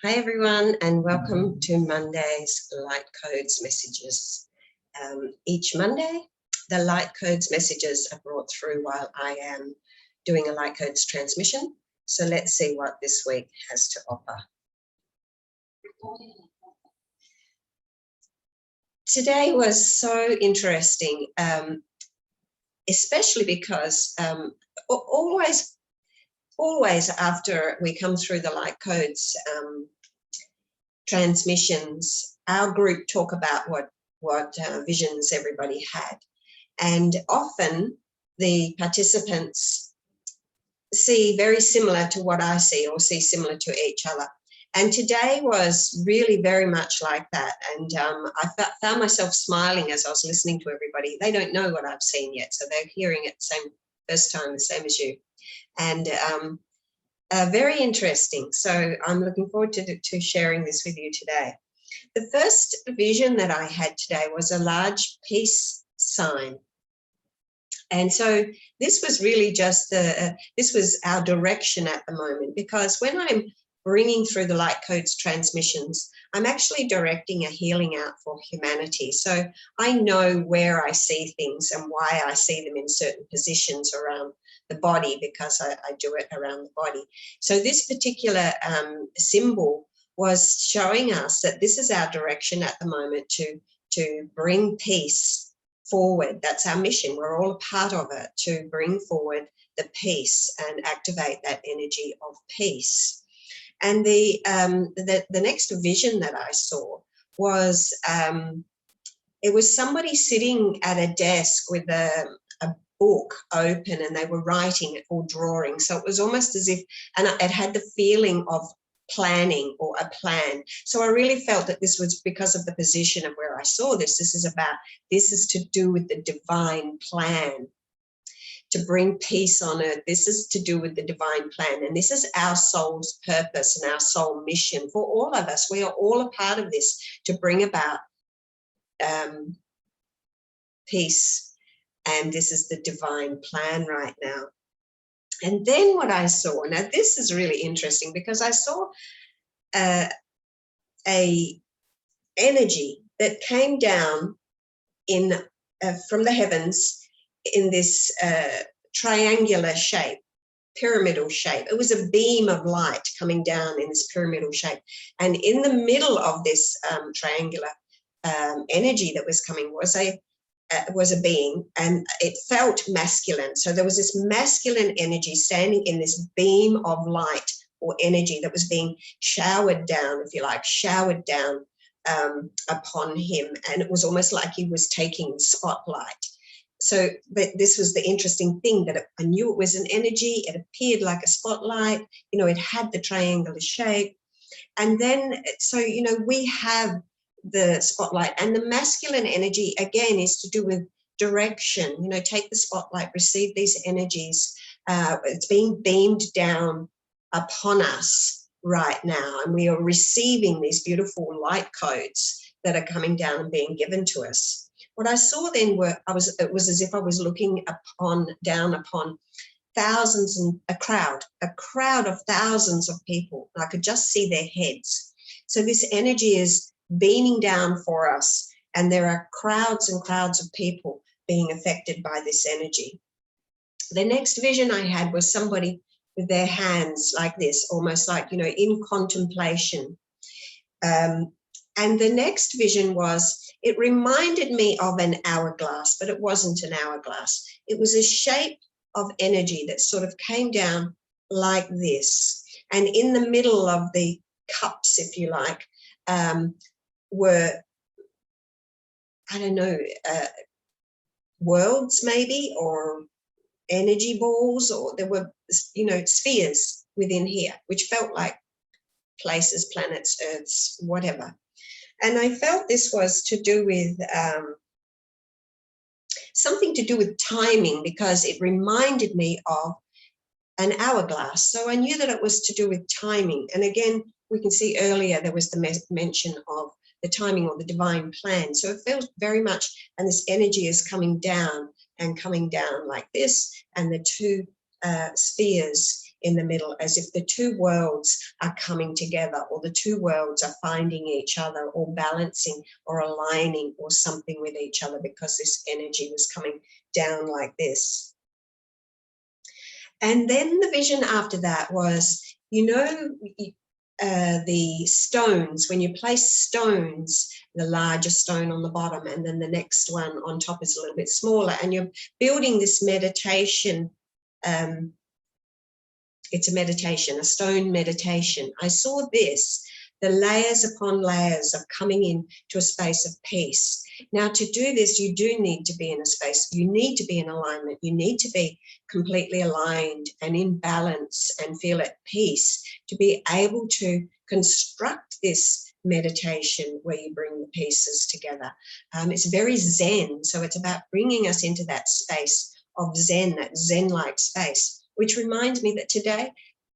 Hi everyone, and welcome to Monday's Light Codes messages. Each Monday, the Light Codes messages are brought through while I am doing a Light Codes transmission. So let's see what this week has to offer. Today was so interesting, especially because always after we come through the Light Codes transmissions, our group talk about what visions everybody had. And often the participants see very similar to what I see, or see similar to each other. And today was really very much like that. And I found myself smiling as I was listening to everybody. They don't know what I've seen yet, so they're hearing it first time, the same as you. And very interesting. So I'm looking forward to sharing this with you today. The first vision that I had today was a large peace sign. And so this was really just this was our direction at the moment, because when I'm bringing through the Light Codes transmissions, I'm actually directing a healing out for humanity. So I know where I see things and why I see them in certain positions around the body, because I do it around the body. So this particular symbol was showing us that this is our direction at the moment to bring peace forward. That's our mission. We're all a part of it, to bring forward the peace and activate that energy of peace. And the next vision that I saw was it was somebody sitting at a desk with a book open, and they were writing or drawing. So it was almost as if, and it had the feeling of planning or a plan. So I really felt that this was because of the position of where I saw this. This is to do with the divine plan, to bring peace on earth. This is to do with the divine plan. And this is our soul's purpose and our soul mission for all of us. We are all a part of this, to bring about peace. And this is the divine plan right now. And then what I saw, now this is really interesting, because I saw a energy that came down from the heavens in this triangular shape, pyramidal shape. It was a beam of light coming down in this pyramidal shape. And in the middle of this triangular energy that was coming was a being, and it felt masculine. So there was this masculine energy standing in this beam of light or energy that was being showered down, if you like, upon him. And it was almost like he was taking spotlight. So this was the interesting thing, that I knew it was an energy. It appeared like a spotlight. It had the triangular shape. And then, so, we have the spotlight, and the masculine energy again is to do with direction. Take the spotlight, receive these energies. It's being beamed down upon us right now, and we are receiving these beautiful light codes that are coming down and being given to us. What I saw then it was as if I was looking down upon thousands, and a crowd of thousands of people. I could just see their heads. So this energy is beaming down for us, and there are crowds and crowds of people being affected by this energy. The next vision I had was somebody with their hands like this, almost like, in contemplation. And the next vision it reminded me of an hourglass, but it wasn't an hourglass. It was a shape of energy that sort of came down like this. And in the middle of the cups, if you like, were, I don't know, worlds maybe, or energy balls, or there were, spheres within here, which felt like places, planets, earths, whatever. And I felt this was to do with something to do with timing, because it reminded me of an hourglass. So I knew that it was to do with timing. And again, we can see earlier there was the mention of the timing or the divine plan. So it felt very much, and this energy is coming down like this, and the two spheres in the middle, as if the two worlds are coming together, or the two worlds are finding each other, or balancing or aligning or something with each other, because this energy was coming down like this. And then the vision after that was, you know, the stones, when you place stones, the larger stone on the bottom and then the next one on top is a little bit smaller, and you're building this meditation. It's a meditation, a stone meditation. I saw this, the layers upon layers of coming in to a space of peace. Now, to do this, you do need to be in a space, you need to be in alignment, you need to be completely aligned and in balance and feel at peace to be able to construct this meditation where you bring the pieces together. It's very Zen, so it's about bringing us into that space of Zen, that Zen-like space, which reminds me that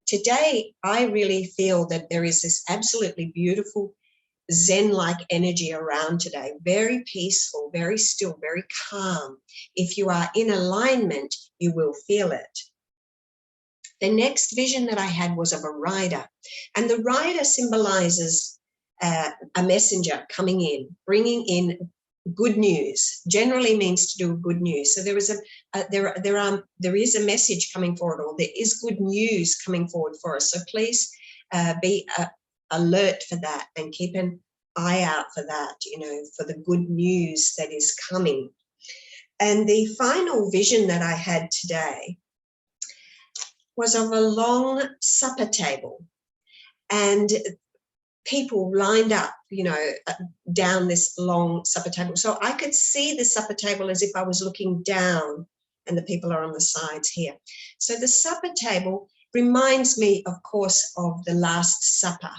today I really feel that there is this absolutely beautiful Zen-like energy around today, very peaceful, very still, very calm. If you are in alignment, you will feel it. The next vision that I had was of a rider, and the rider symbolizes a messenger coming in, bringing in good news. Generally means to do with good news. So there is a message coming forward, or there is good news coming forward for us. So please be alert for that and keep an eye out for that, you know, for the good news that is coming. And the final vision that I had today was of a long supper table, and people lined up, you know, down this long supper table. So I could see the supper table as if I was looking down, and the people are on the sides here. So the supper table reminds me, of course, of the Last Supper.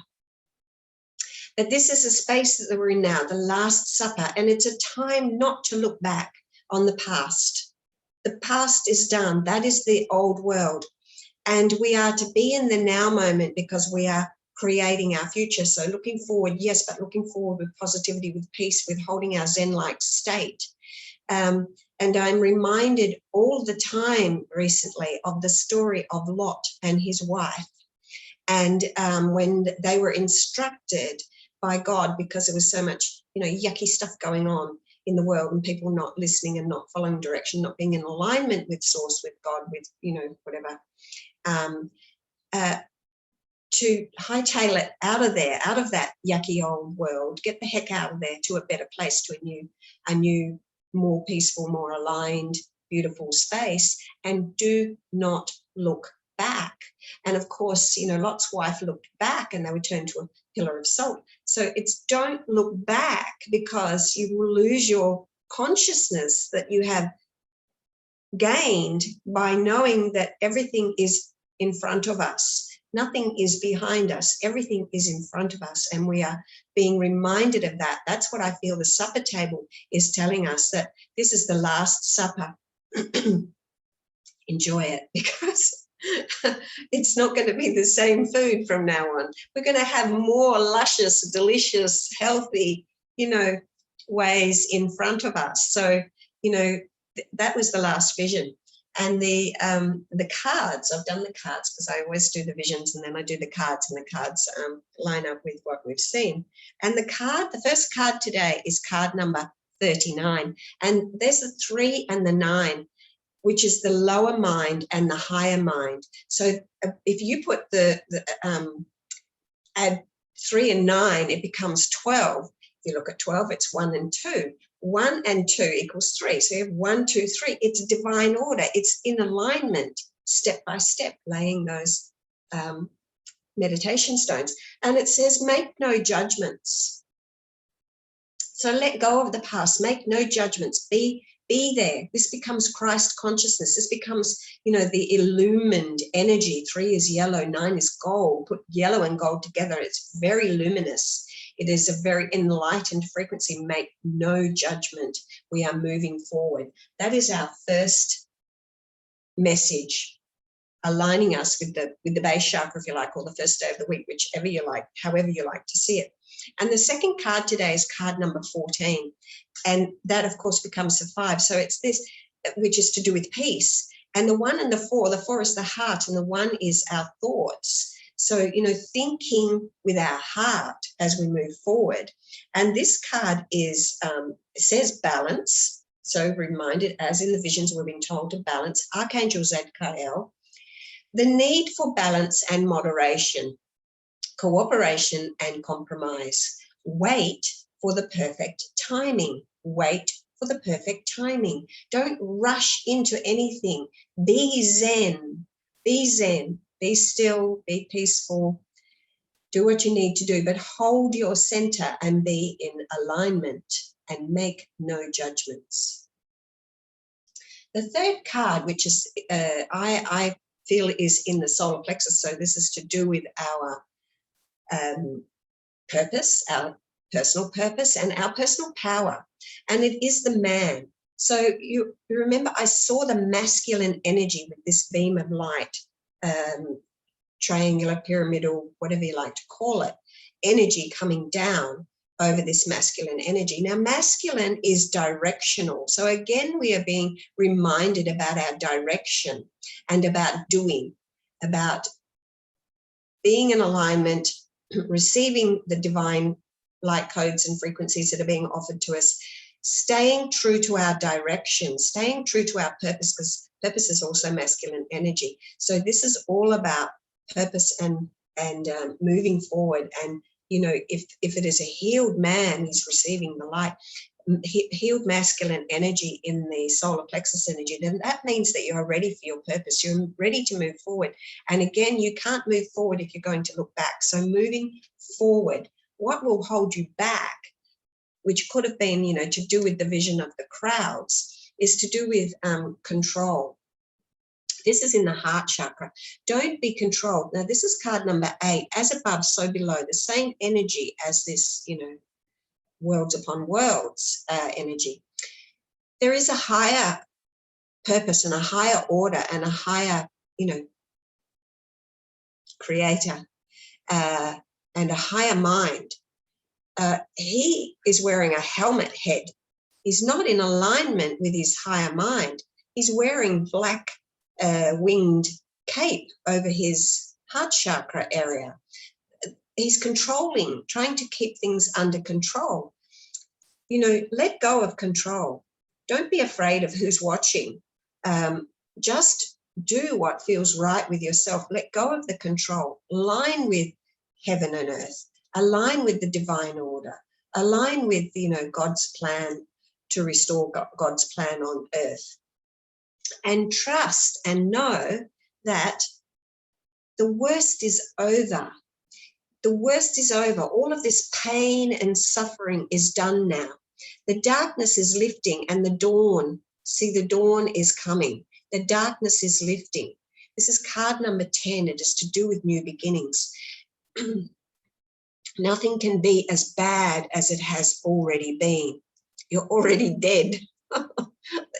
But this is a space that we're in now, the Last Supper, and it's a time not to look back on the past. The past is done. That is the old world. And we are to be in the now moment, because we are creating our future. So looking forward, yes, but looking forward with positivity, with peace, with holding our Zen-like state. And I'm reminded all the time recently of the story of Lot and his wife. And when they were instructed by God, because there was so much, you know, yucky stuff going on in the world, and people not listening and not following direction, not being in alignment with source, with God, with, you know, whatever, to hightail it out of there, out of that yucky old world, get the heck out of there to a better place, to a new, more peaceful, more aligned, beautiful space, and do not look back. And of course, you know, Lot's wife looked back and they were turned to a pillar of salt. So it's don't look back, because you will lose your consciousness that you have gained by knowing that everything is in front of us. Nothing is behind us. Everything is in front of us, and we are being reminded of that. That's what I feel the supper table is telling us, that this is the Last Supper. Enjoy it, because it's not going to be the same food from now on. We're going to have more luscious, delicious, healthy, you know, ways in front of us. So, you know, that was the last vision. And the cards, I've done the cards because I always do the visions and then I do the cards, and the cards line up with what we've seen. And the first card today is card number 39. And there's the 3 and the 9, which is the lower mind and the higher mind. So if you put add 3 and 9, it becomes 12. If you look at 12, it's 1 and 2. 1 and 2 equals 3. So you have 1, 2, 3. It's a divine order. It's in alignment, step by step, laying those meditation stones. And it says, make no judgments. So let go of the past. Make no judgments. Be there. This becomes Christ consciousness. This becomes, you know, the illumined energy. 3 is yellow, 9 is gold. Put yellow and gold together. It's very luminous. It is a very enlightened frequency. Make no judgment. We are moving forward. That is our first message, aligning us with the base chakra, if you like, or the first day of the week, whichever you like, however you like to see it. And the second card today is card number 14. And that, of course, becomes the 5. So it's this, which is to do with peace. And the 1 and the 4 is the heart, and the 1 is our thoughts. So, thinking with our heart as we move forward. And this card says balance. So reminded, as in the visions, we're being told to balance. Archangel Zadkiel, the need for balance and moderation, cooperation and compromise. Wait for the perfect timing. Wait for the perfect timing. Don't rush into anything. Be zen. Be zen. Be still. Be peaceful. Do what you need to do, but hold your center and be in alignment and make no judgments. The third card, which is I feel is in the solar plexus, so this is to do with our purpose, our personal purpose and our personal power, and it is the man. So you remember, I saw the masculine energy with this beam of light, triangular, pyramidal, whatever you like to call it, energy coming down over this masculine energy. Now, masculine is directional. So again, we are being reminded about our direction and about doing, about being in alignment, receiving the divine light codes and frequencies that are being offered to us, staying true to our direction, staying true to our purpose, because purpose is also masculine energy. So this is all about purpose and moving forward. And if it is a healed man, he's receiving the light, healed masculine energy in the solar plexus energy, then that means that you're ready for your purpose. You're ready to move forward. And again, you can't move forward if you're going to look back. So moving forward, what will hold you back, which could have been, to do with the vision of the crowds, is to do with control. This is in the heart chakra. Don't be controlled. Now, this is card number 8. As above, so below. The same energy as this, worlds upon worlds energy. There is a higher purpose and a higher order and a higher, creator and a higher mind. He is wearing a helmet head. He's not in alignment with his higher mind. He's wearing black winged cape over his heart chakra area. He's controlling, trying to keep things under control. Let go of control. Don't be afraid of who's watching. Just do what feels right with yourself. Let go of the control. Align with heaven and earth. Align with the divine order. Align with, God's plan to restore God's plan on earth. And trust and know that the worst is over. The worst is over. All of this pain and suffering is done now. The darkness is lifting and the dawn is coming. The darkness is lifting. This is card number 10. It is to do with new beginnings. Nothing can be as bad as it has already been. You're already dead.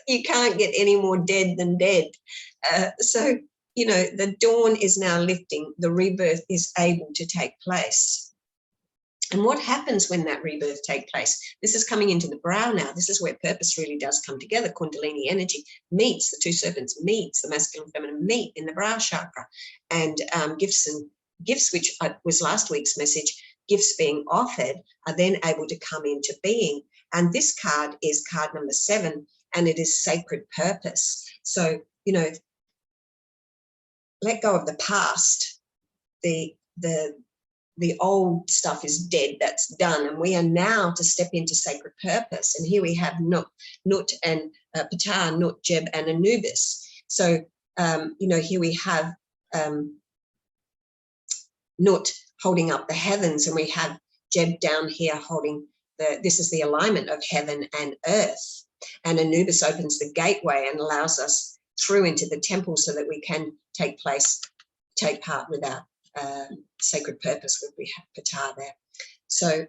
You can't get any more dead than dead. So, the dawn is now lifting. The rebirth is able to take place. And what happens when that rebirth takes place? This is coming into the brow now. This is where purpose really does come together. Kundalini energy meets, the two serpents meets, the masculine and feminine meet in the brow chakra. And gifts, which was last week's message, gifts being offered, are then able to come into being. And this card is card number 7, and it is sacred purpose. So, let go of the past. The old stuff is dead, that's done, and we are now to step into sacred purpose. And here we have Nut and Ptah, Nut, Jeb, and Anubis. So, here we have Nut holding up the heavens, and we have Jeb down here holding this is the alignment of heaven and earth. And Anubis opens the gateway and allows us through into the temple so that we can take part with our sacred purpose, where we have Ptah there. So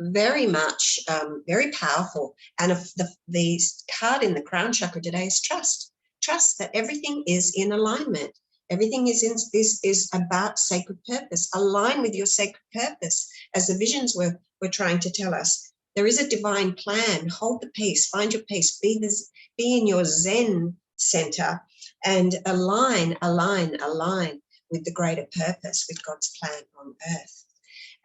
very much, very powerful. And the card in the crown chakra today is trust. Trust that everything is in alignment. Everything is about sacred purpose. Align with your sacred purpose. As the visions were trying to tell us, there is a divine plan. Hold the peace, find your peace, be in your Zen center, and align with the greater purpose, with God's plan on earth.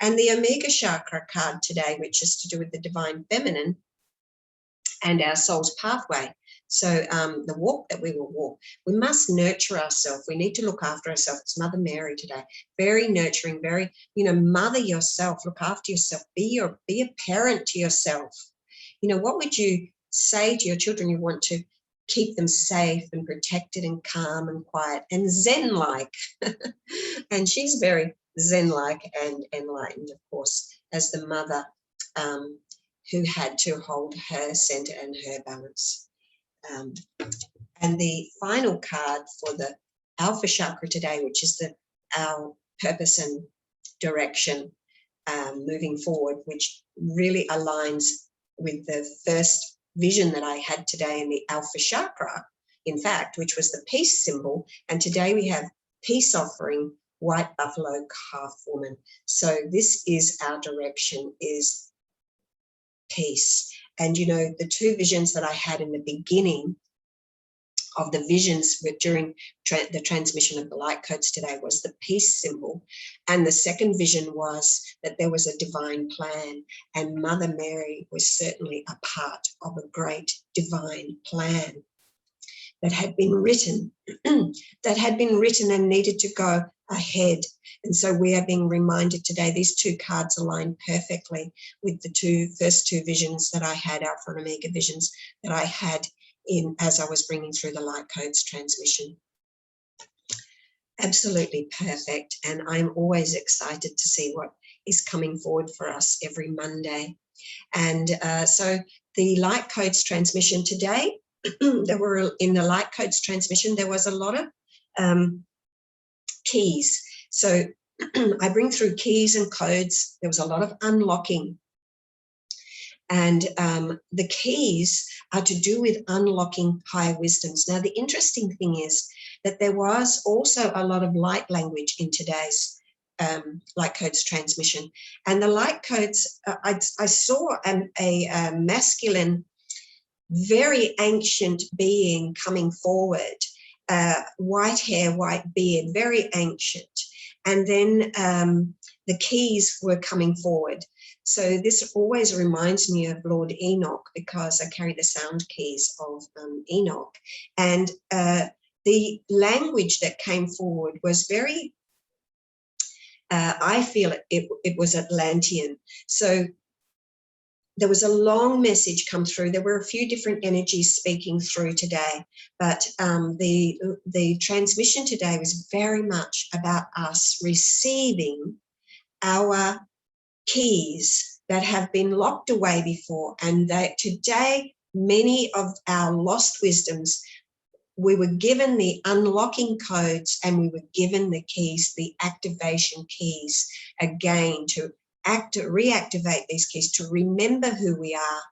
And the Omega Chakra card today, which is to do with the divine feminine and our soul's pathway. So the walk that we will walk, we must nurture ourselves. We need to look after ourselves. It's Mother Mary today. Very nurturing, very, mother yourself, look after yourself, be a parent to yourself. What would you say to your children? You want to keep them safe and protected and calm and quiet and Zen-like. And she's very Zen-like and enlightened, of course, as the mother who had to hold her center and her balance. And the final card for the Alpha Chakra today, which is our purpose and direction moving forward, which really aligns with the first vision that I had today in the Alpha Chakra, in fact, which was the peace symbol. And today we have peace offering, white buffalo calf woman. So this is our direction, is peace. And, the two visions that I had in the beginning of the visions during the transmission of the light codes today was the peace symbol. And the second vision was that there was a divine plan, and Mother Mary was certainly a part of a great divine plan that had been written, and needed to go ahead. And so we are being reminded today, these two cards align perfectly with the first two visions that I had, Alpha and Omega visions that I had as I was bringing through the light codes transmission. Absolutely perfect. And I'm always excited to see what is coming forward for us every Monday. And so the light codes transmission today, in the light codes transmission, there was a lot of keys. So I bring through keys and codes. There was a lot of unlocking. And the keys are to do with unlocking higher wisdoms. Now, the interesting thing is that there was also a lot of light language in today's light codes transmission. And the light codes, I saw a masculine, very ancient being coming forward, white hair, white beard, very ancient. And then the keys were coming forward. So this always reminds me of Lord Enoch, because I carry the sound keys of Enoch. And the language that came forward was very, I feel it was Atlantean. So there was a long message come through. There were a few different energies speaking through today, but the transmission today was very much about us receiving our keys that have been locked away before, and that today many of our lost wisdoms, we were given the unlocking codes and we were given the keys, the activation keys, again to reactivate these keys, to remember who we are.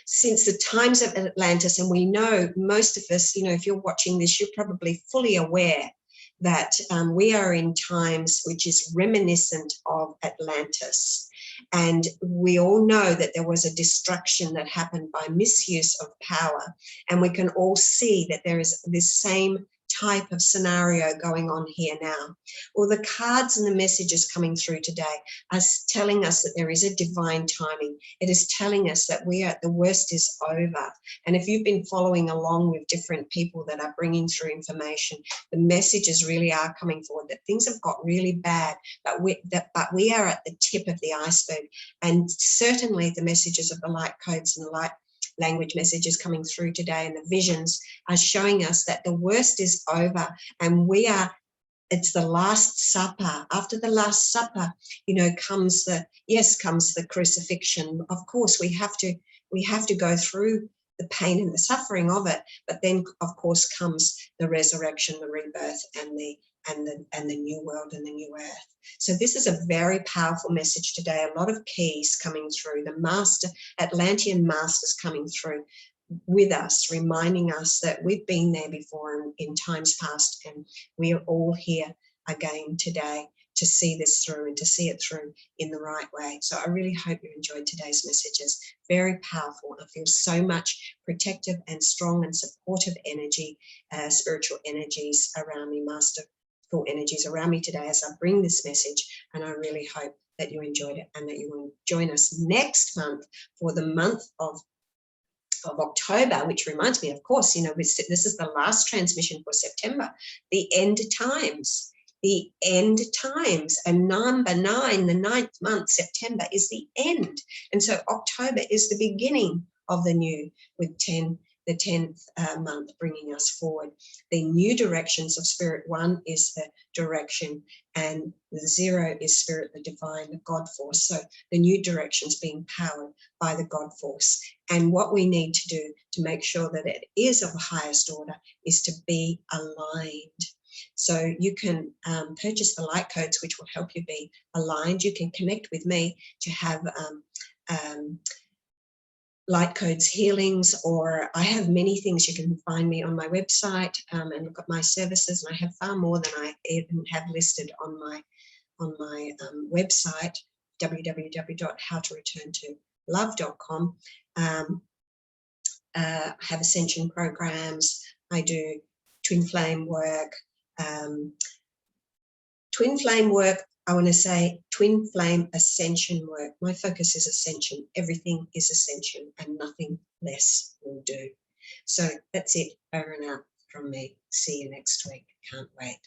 Since the times of Atlantis, and we know, most of us, if you're watching this, you're probably fully aware that we are in times which is reminiscent of Atlantis. And we all know that there was a destruction that happened by misuse of power. And we can all see that there is this same type of scenario going on here now. Well, the cards and the messages coming through today are telling us that there is a divine timing. It is telling us that the worst is over. And if you've been following along with different people that are bringing through information, the messages really are coming forward that things have got really bad, but we are at the tip of the iceberg. And certainly the messages of the light codes and the light language messages coming through today and the visions are showing us that the worst is over, and it's the Last Supper. After the Last Supper, comes the crucifixion. Of course, we have to go through the pain and the suffering of it, but then of course comes the resurrection, the rebirth, and the new world and the new earth. So this is a very powerful message today. A lot of keys coming through, the Atlantean masters coming through with us, reminding us that we've been there before in times past, and we are all here again today to see this through and to see it through in the right way. So I really hope you enjoyed today's messages. Very powerful. I feel so much protective and strong and supportive energy, spiritual energies around me, masterful energies around me today as I bring this message. And I really hope that you enjoyed it and that you will join us next month for the month of October, which reminds me, of course, this is the last transmission for September, the end times. The end times, and number 9, the 9th month, September, is the end. And so October is the beginning of the new, with the 10th month bringing us forward. The new directions of Spirit 1 is the direction, and the 0 is Spirit, the divine, the God force. So the new directions being powered by the God force. And what we need to do to make sure that it is of the highest order is to be aligned. So you can purchase the light codes, which will help you be aligned. You can connect with me to have light codes healings, or I have many things. You can find me on my website and look at my services, and I have far more than I even have listed on my website, www.howtoreturnToLove.com. I have ascension programs. I do twin flame work. Twin flame work, I want to say twin flame ascension work. My focus is ascension. Everything is ascension and nothing less will do. So that's it. Over and out from me. See you next week. Can't wait.